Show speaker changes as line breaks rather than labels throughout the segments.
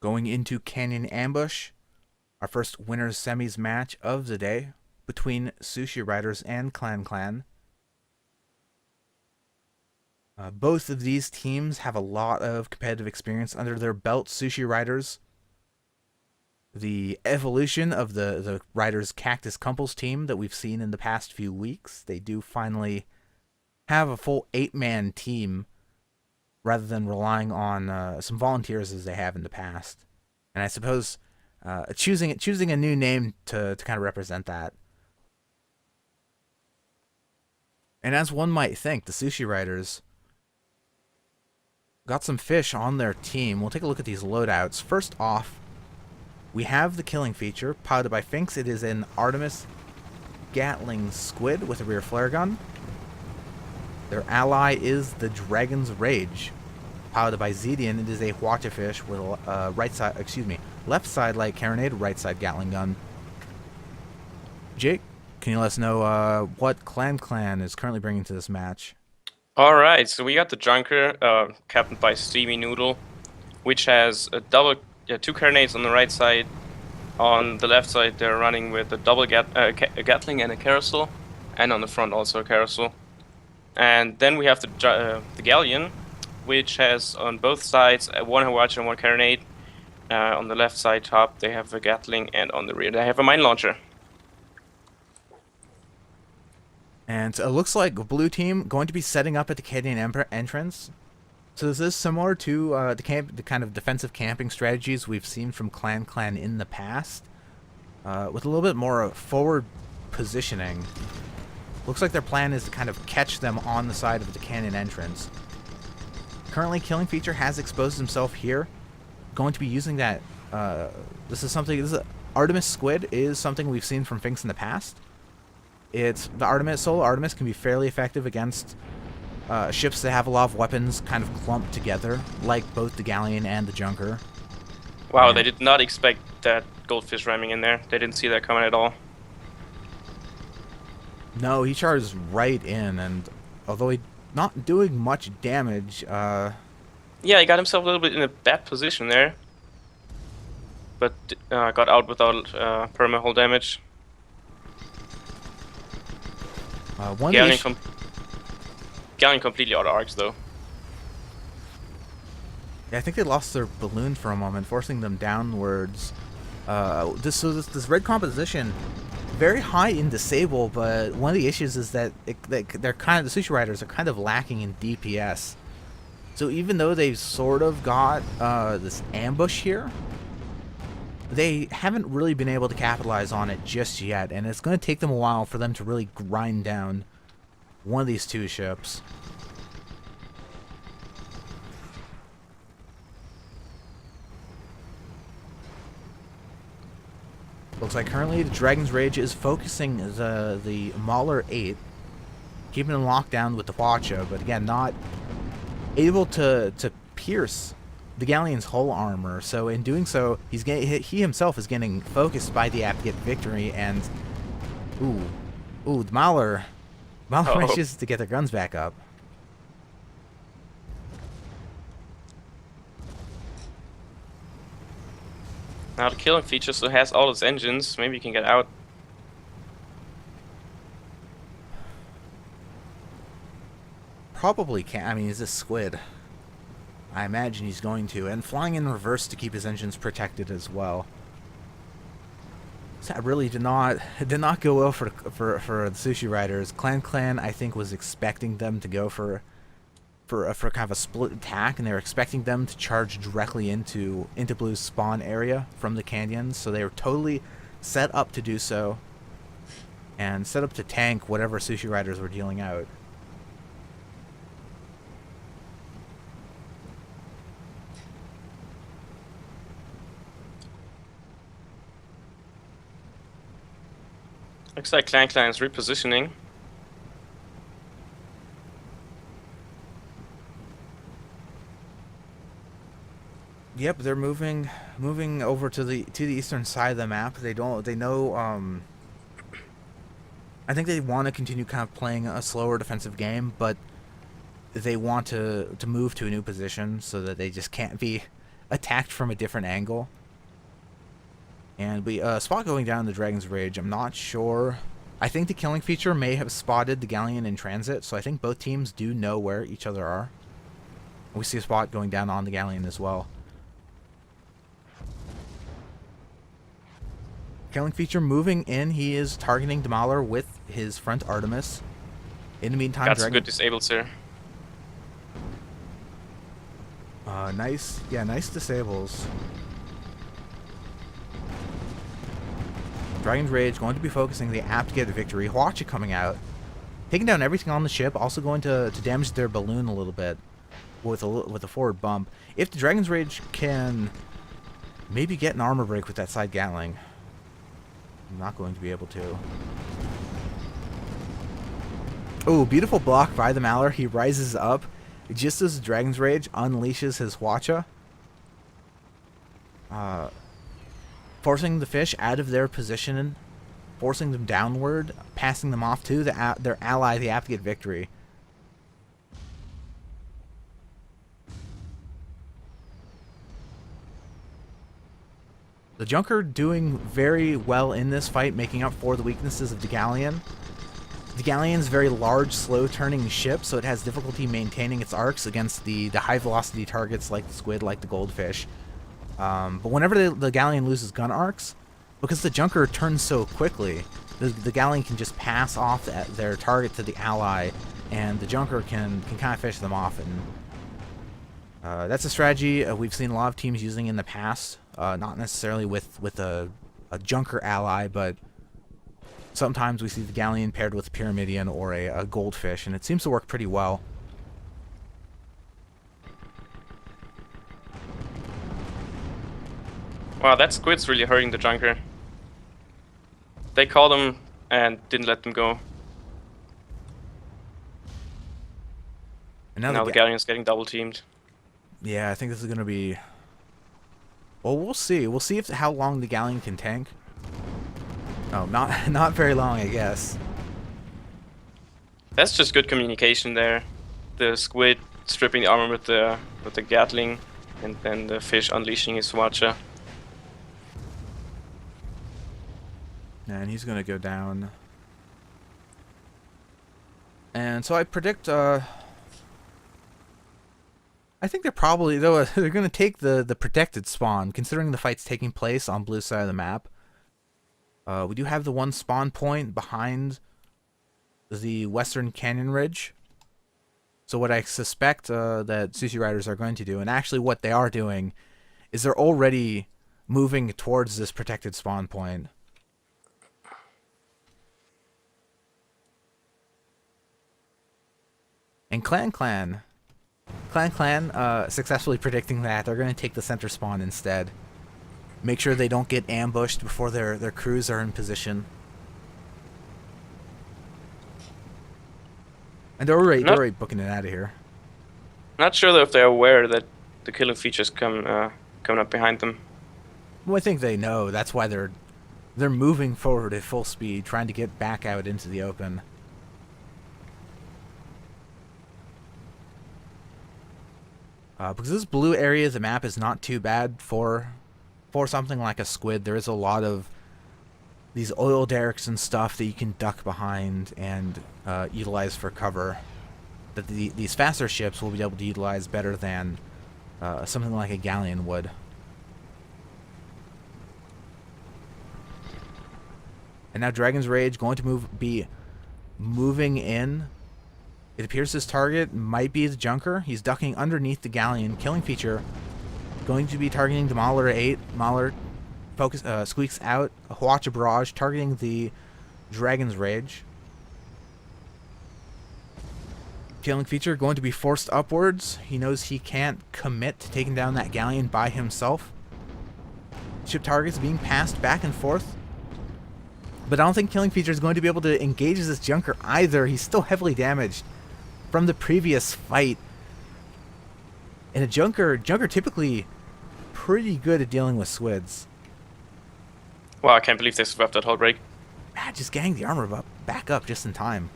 Going into Canyon Ambush, our first winners semis match of the day between Sushi Ryders and Clan Clan. Both of these teams have a lot of competitive experience under their belt. Sushi Ryders, the evolution of the Riders Cactus Cumples team that we've seen in the past few weeks. They do finally have a full 8-man team rather than relying on some volunteers as they have in the past. And I suppose choosing a new name to kind of represent that. And as one might think, the Sushi Riders got some fish on their team. We'll take a look at these loadouts. First off, we have the killing feature, piloted by Finks. It is an Artemis Gatling Squid with a rear flare gun. Their ally is the Dragon's Rage, piloted by Zedian. It is a Hwachafish with a left side light carronade, right side Gatling gun. Jake, can you let us know what Clan is currently bringing to this match?
Alright, so we got the Junker, captained by Steamy Noodle, which has two carronades on the right side. On the left side, they're running with a double Gatling and a carousel, and on the front also a carousel. And then we have the Galleon, which has on both sides one Hawacha and one carronade. On the left side top, they have a Gatling, and on the rear, they have a mine launcher.
And it looks like blue team going to be setting up at the Canyon entrance. So this is similar to the kind of defensive camping strategies we've seen from Clan in the past, with a little bit more forward positioning. Looks like their plan is to kind of catch them on the side of the canyon entrance. Currently, Killing Feature has exposed himself here. Going to be using that. Artemis Squid is something we've seen from Finks in the past. It's the Solo Artemis can be fairly effective against ships that have a lot of weapons kind of clumped together, like both the Galleon and the Junker.
Wow, they did not expect that goldfish ramming in there. They didn't see that coming at all.
No, he charged right in, and although he's not doing much damage,
yeah, he got himself a little bit in a bad position there, but got out without perma-hull damage. Galleon completely out of arcs though.
Yeah, I think they lost their balloon for a moment, forcing them downwards. This red composition, very high in disable, but one of the issues is that the Sushi Riders are kind of lacking in DPS. So even though they've sort of got this ambush here, they haven't really been able to capitalize on it just yet, and it's going to take them a while for them to really grind down one of these two ships. Looks like currently the Dragon's Rage is focusing the Mauler 8, keeping them locked down with the Hwacha, but again, not able to pierce the Galleon's hull armor. So in doing so, he himself is getting focused by the Appiate Victory, and the Mauler manages to get their guns back up.
Now the Killing Feature still has all its engines. Maybe you can get out.
Probably can't. I mean, he's a squid. I imagine he's going to, and flying in reverse to keep his engines protected as well. So that really did not go well for the Sushi Riders. Clan I think was expecting them to go for kind of a split attack, and they were expecting them to charge directly into Blue's spawn area from the canyons. So they were totally set up to do so, and set up to tank whatever Sushi Riders were dealing out.
Looks like Clan is repositioning.
Yep, they're moving over to the eastern side of the map. They know I think they want to continue kind of playing a slower defensive game, but they want to move to a new position so that they just can't be attacked from a different angle. And we spot going down the Dragon's Rage. I'm not sure. I think the killing feature may have spotted the Galleon in transit, so I think both teams do know where each other are. We see a spot going down on the Galleon as well. Killing feature moving in. He is targeting Demoler with his front Artemis. In the meantime,
got some good disables here.
Nice. Yeah, nice disables. Dragon's Rage going to be focusing the app to get a victory. Hwacha coming out, taking down everything on the ship. Also going to damage their balloon a little bit with a forward bump. If the Dragon's Rage can maybe get an armor break with that side Gatling, I'm not going to be able to. Oh, beautiful block by the Mauler. He rises up just as Dragon's Rage unleashes his Hwacha. Forcing the fish out of their position, forcing them downward, passing them off to their ally, the app, to get victory. The Junker doing very well in this fight, making up for the weaknesses of the Galleon. The Galleon's a very large, slow-turning ship, so it has difficulty maintaining its arcs against the high-velocity targets like the squid, like the goldfish. But whenever the Galleon loses gun arcs, because the Junker turns so quickly, the Galleon can just pass off their target to the ally, and the Junker can kind of fish them off. And that's a strategy we've seen a lot of teams using in the past. Not necessarily with a Junker ally, but sometimes we see the Galleon paired with a Pyramidion or a Goldfish, and it seems to work pretty well.
Wow, that squid's really hurting the Junker. They caught him and didn't let them go.
And
now the Galleon's getting double teamed. Yeah,
I think this is going to be... Well, we'll see. We'll see how long the Galleon can tank. Oh, not very long, I guess.
That's just good communication there. The squid stripping the armor with the Gatling, and then the fish unleashing his Hwacha.
And he's going to go down. And so I predict... I think they're probably... they're going to take the protected spawn, considering the fight's taking place on blue side of the map. We do have the one spawn point behind the Western Canyon Ridge. So what I suspect that Sushi Ryders are going to do, and actually what they are doing, is they're already moving towards this protected spawn point. And Clan successfully predicting that they're going to take the center spawn instead. Make sure they don't get ambushed before their crews are in position. And they're already booking it out of here.
Not sure though if they're aware that the killing features coming up behind them.
Well, I think they know. That's why they're moving forward at full speed, trying to get back out into the open. Because this blue area of the map is not too bad for something like a squid. There is a lot of these oil derricks and stuff that you can duck behind and utilize for cover, that these faster ships will be able to utilize better than something like a Galleon would. And now Dragon's Rage going to be moving in. It appears his target might be the Junker. He's ducking underneath the Galleon. Killing feature going to be targeting the Mauler 8. Mauler squeaks out a Hwacha barrage, targeting the Dragon's Rage. Killing feature going to be forced upwards. He knows he can't commit to taking down that Galleon by himself. Ship targets being passed back and forth. But I don't think Killing feature is going to be able to engage this Junker either. He's still heavily damaged from the previous fight. And a Junker typically pretty good at dealing with squids.
Wow, I can't believe they swept that whole break.
Just gang the armor back up just in time.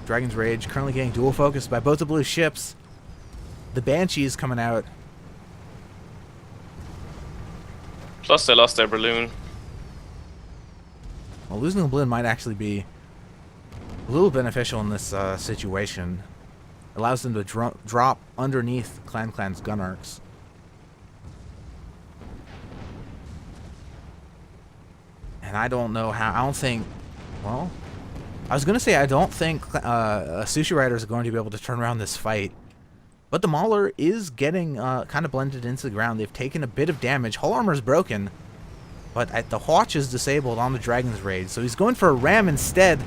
Dragon's Rage currently getting dual focused by both the blue ships. The Banshee's coming out.
Plus they lost their balloon.
Well, losing the balloon might actually be a little beneficial in this situation. Allows them to drop underneath Clan's gun arcs. And I don't know how. I don't think. Well, I was gonna say I don't think Sushi Ryders are going to be able to turn around this fight. But the Mauler is getting kind of blended into the ground. They've taken a bit of damage. Hull armor is broken, but the Hawk is disabled on the Dragon's Rage, so he's going for a ram instead.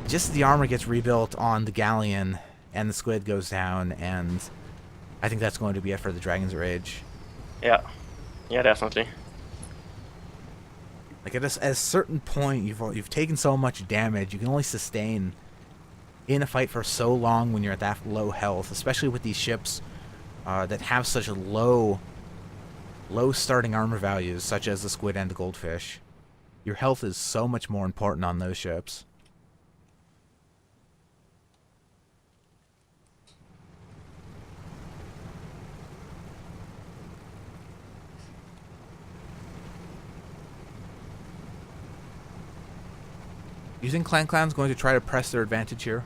Just as the armor gets rebuilt on the Galleon, and the Squid goes down, and I think that's going to be it for the Dragon's Rage.
Yeah, definitely.
Like at a certain point, you've taken so much damage, you can only sustain in a fight for so long when you're at that low health, especially with these ships that have such a low starting armor values, such as the Squid and the Goldfish. Your health is so much more important on those ships. Do you think Clan's going to try to press their advantage here?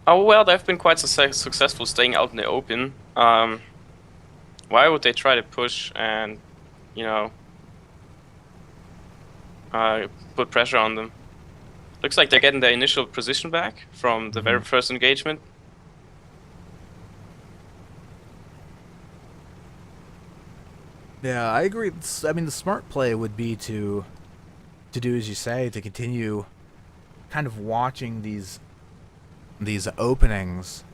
Oh, well, they've been quite successful staying out in the open. Why would they try to push and, you know, put pressure on them? Looks like they're getting their initial position back from the very first engagement.
Yeah, I agree. I mean, the smart play would be to do as you say, to continue kind of watching these openings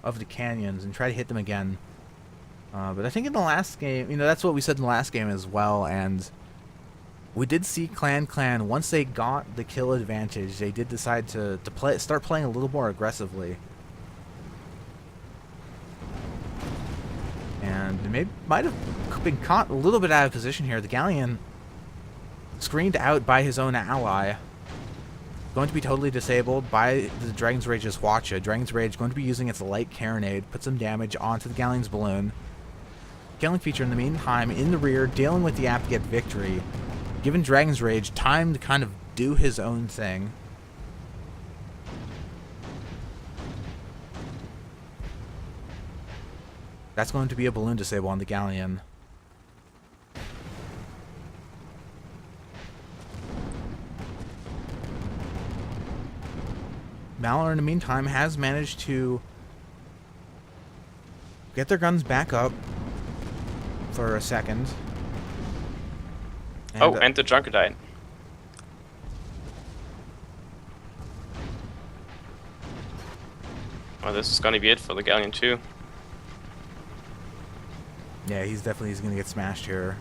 of the canyons and try to hit them again. But I think in the last game, you know, that's what we said in the last game as well, and we did see Clan once they got the kill advantage, they did decide to start playing a little more aggressively. And they might have been caught a little bit out of position here. The Galleon screened out by his own ally. Going to be totally disabled by the Dragon's Rage's Hwacha. Dragon's Rage going to be using its light carronade, put some damage onto the Galleon's balloon. Killing feature in the meantime in the rear, dealing with the app to get victory. Giving Dragon's Rage time to kind of do his own thing. That's going to be a balloon disable on the Galleon. Mauler, in the meantime, has managed to get their guns back up for a second. And,
and the Junker died. Well, this is going to be it for the Galleon too.
Yeah, he's going to get smashed here.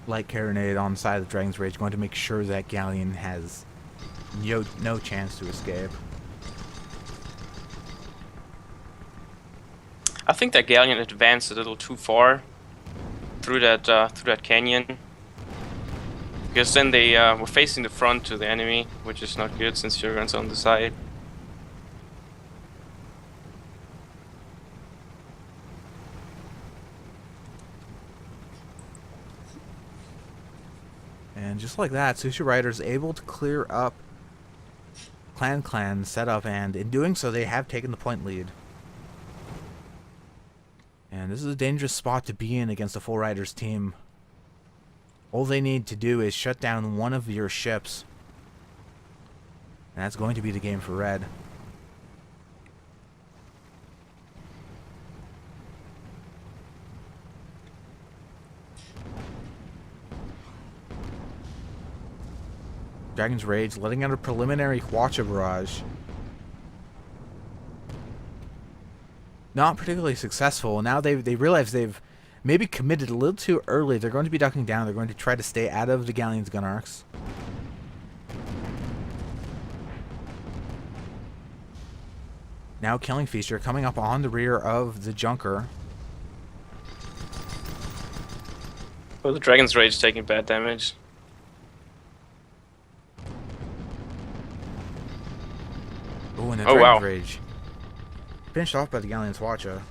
Light carronade on the side of the Dragon's Rage, going to make sure that Galleon has no chance to escape.
I think that Galleon advanced a little too far through that canyon, because then they were facing the front to the enemy, which is not good since your gun's on the side.
And just like that, Sushi Ryders able to clear up Clan setup, and in doing so, they have taken the point lead. And this is a dangerous spot to be in against a full Ryders team. All they need to do is shut down one of your ships. And that's going to be the game for Red. Dragon's Rage letting out a preliminary Hwacha barrage. Not particularly successful. Now they realize they've maybe committed a little too early. They're going to be ducking down. They're going to try to stay out of the Galleon's gun arcs. Now Killing Feature coming up on the rear of the Junker.
Oh, the Dragon's Rage taking bad damage.
Oh, and the
Oh,
Dragon's
wow.
Rage. Finished off by the Galleon's Watcher.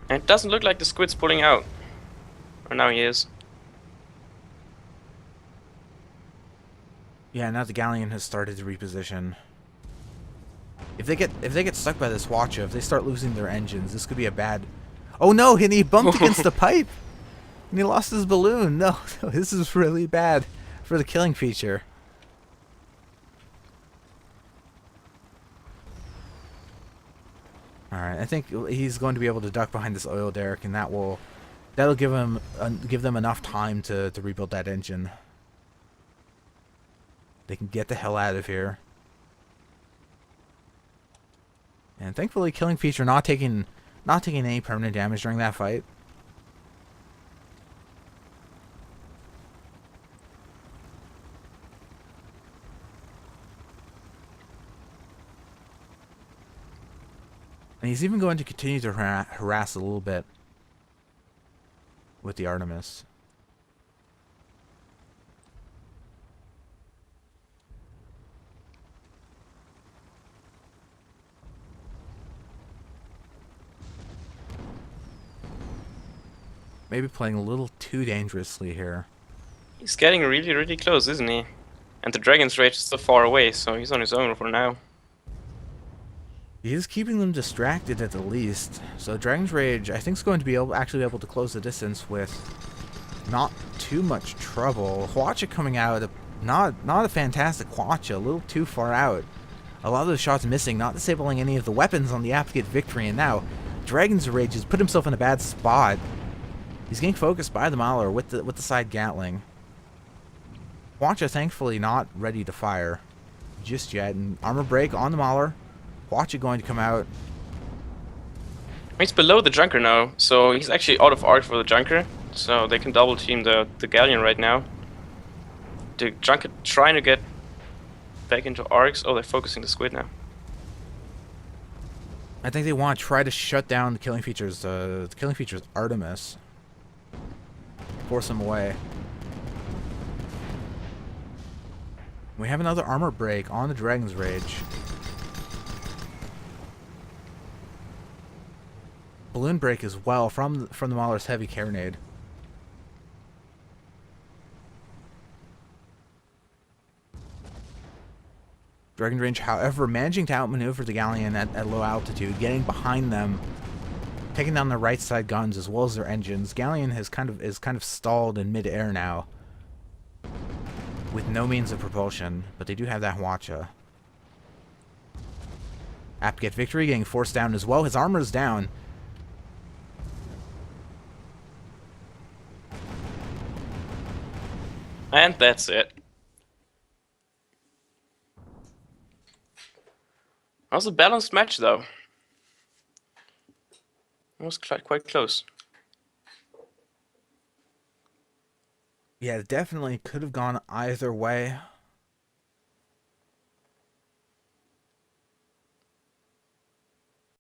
And it doesn't look like the Squid's pulling out. Or now he is.
Yeah, now the Galleon has started to reposition. If they get stuck by this Watcher, if they start losing their engines, this could be a bad... Oh no, and he bumped against the pipe! And he lost his balloon. No, this is really bad for the Killing Feature. Alright, I think he's going to be able to duck behind this oil derrick, and that'll give them enough time to rebuild that engine. They can get the hell out of here. And thankfully, Killing Feature not taking any permanent damage during that fight. And he's even going to continue to harass a little bit with the Artemis. Maybe playing a little too dangerously here.
He's getting really, really close, isn't he? And the Dragon's Rage is so far away, so he's on his own for now.
He is keeping them distracted at the least. So Dragon's Rage, I think, is going to be actually be able to close the distance with not too much trouble. Hwacha coming out, not a fantastic Hwacha, a little too far out. A lot of those shots missing, not disabling any of the weapons on the Applicate Victory, and now Dragon's Rage has put himself in a bad spot. He's getting focused by the Mauler with the side Gatling. Hwacha thankfully not ready to fire just yet, and armor break on the Mauler. Hwacha going to come out.
He's below the Junker now, so he's actually out of arc for the Junker. So they can double team the Galleon right now. The Junker trying to get back into arcs. Oh, they're focusing the Squid now.
I think they want to try to shut down the Killing Feature's Artemis. Force him away. We have another armor break on the Dragon's Rage. Balloon break as well from the Mauler's heavy carronade. Dragon Range, however, managing to outmaneuver the Galleon at low altitude, getting behind them, taking down their right side guns as well as their engines. Galleon is kind of stalled in mid-air now, with no means of propulsion, but they do have that Hwacha. Applicate Victory getting forced down as well. His armor is down.
And that's it. That was a balanced match, though. It was quite close.
Yeah, it definitely could have gone either way.